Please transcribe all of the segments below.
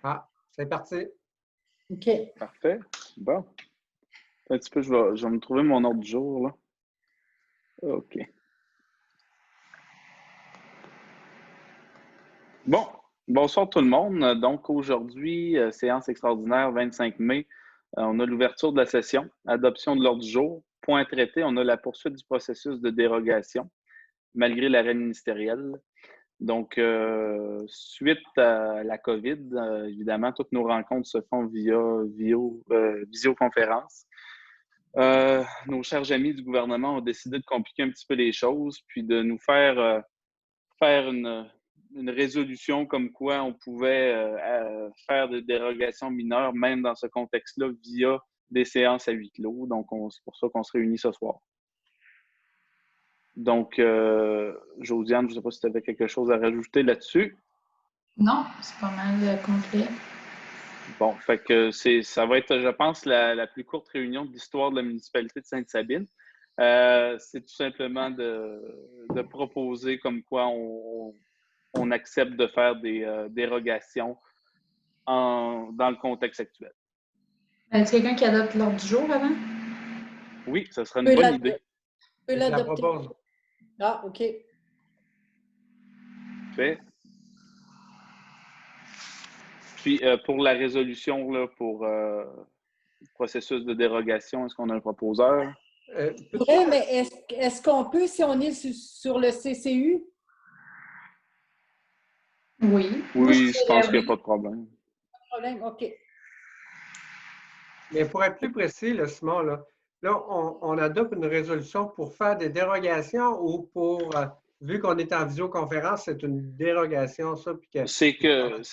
Ah, c'est parti. OK. Parfait. Bon. Un petit peu, je vais me trouver mon ordre du jour, là. OK. Bon. Bonsoir tout le monde. Donc, aujourd'hui, séance extraordinaire 25 mai. On a l'ouverture de la session, adoption de l'ordre du jour. Point traité, on a la poursuite du processus de dérogation, malgré l'arrêt ministériel. Donc, suite à la COVID, évidemment, toutes nos rencontres se font via visioconférence. Nos chers amis du gouvernement ont décidé de compliquer un petit peu les choses, puis de nous faire une résolution comme quoi on pouvait faire des dérogations mineures, même dans ce contexte-là, via des séances à huis clos. Donc, c'est pour ça qu'on se réunit ce soir. Donc, Josiane, je ne sais pas si tu avais quelque chose à rajouter là-dessus. Non, c'est pas mal complet. Bon, fait que ça va être, je pense, la plus courte réunion de l'histoire de la municipalité de Sainte-Sabine. C'est tout simplement de proposer comme quoi on accepte de faire des dérogations dans le contexte actuel. Est-ce quelqu'un qui adopte l'ordre du jour avant? Oui, ça serait une bonne idée. Je peux Je la l'adopter. propose. Ah, OK. Fait. Puis, pour la résolution, là, pour le processus de dérogation, est-ce qu'on a un proposeur? Oui, mais est-ce qu'on peut, si on est sur le CCU? Oui. Oui, je pense qu'il n'y a pas de problème. Pas de problème, OK. Mais pour être plus précis, là, Simon, là on adopte une résolution pour faire des dérogations ou pour, vu qu'on est en visioconférence, c'est une dérogation, ça? Puis C'est que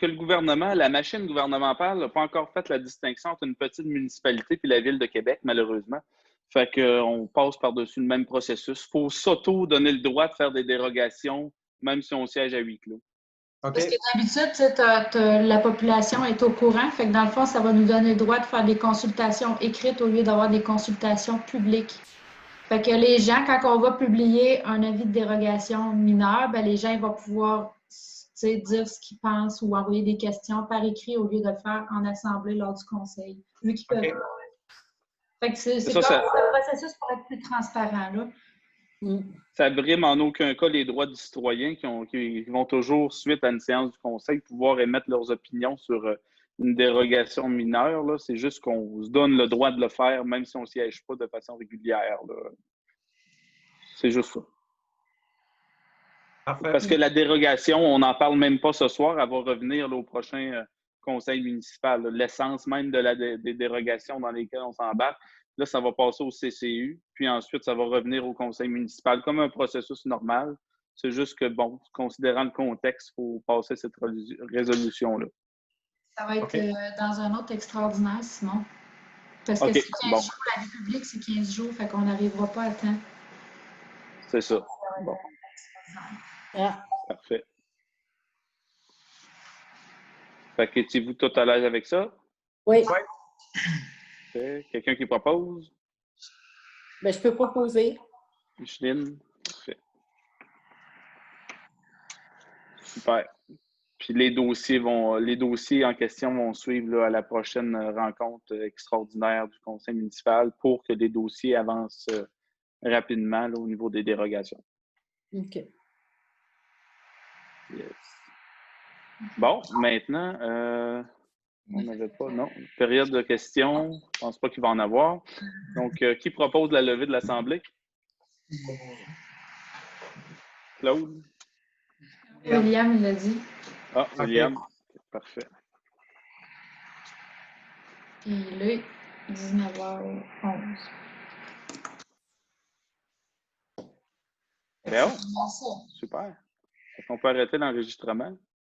le gouvernement, la machine gouvernementale n'a pas encore fait la distinction entre une petite municipalité et la Ville de Québec, malheureusement. Fait qu'on passe par-dessus le même processus. Il faut s'auto-donner le droit de faire des dérogations, même si on siège à huis clos. OK. Parce que d'habitude, la population est au courant. Fait que dans le fond, ça va nous donner le droit de faire des consultations écrites au lieu d'avoir des consultations publiques. Fait que les gens, quand on va publier un avis de dérogation mineure, ben les gens ils vont pouvoir dire ce qu'ils pensent ou envoyer des questions par écrit au lieu de le faire en assemblée lors du conseil, vu qu'ils peuvent. Fait que c'est comme le processus pour être plus transparent, là. Ça brime en aucun cas les droits du citoyen qui vont toujours, suite à une séance du conseil, pouvoir émettre leurs opinions sur une dérogation mineure. C'est juste qu'on se donne le droit de le faire, même si on ne siège pas de façon régulière. C'est juste ça. Parfait. Parce que la dérogation, on n'en parle même pas ce soir, elle va revenir au prochain conseil municipal. L'essence même des dérogations dans lesquelles on s'embarque, là, ça va passer au CCU, puis ensuite, ça va revenir au conseil municipal comme un processus normal. C'est juste que, bon, considérant le contexte, il faut passer cette résolution-là. Ça va être dans un autre extraordinaire, Simon. Parce que c'est 15 jours, la vie publique, c'est 15 jours, fait qu'on n'arrivera pas à temps. C'est ça. Bon. Parfait. Fait que étiez-vous tout à l'aise avec ça? Oui. Quelqu'un qui propose? Bien, je peux proposer. Micheline? Parfait. Super. Puis les dossiers en question vont suivre là, à la prochaine rencontre extraordinaire du conseil municipal pour que les dossiers avancent rapidement là, au niveau des dérogations. OK. Yes. Bon, maintenant, on n'avait pas, non. Période de questions, je ne pense pas qu'il va en avoir. Donc, qui propose la levée de l'Assemblée? Claude? William, il l'a dit. Ah, William. Okay. Parfait. Puis là, 19h11. Bien, super. On peut arrêter l'enregistrement.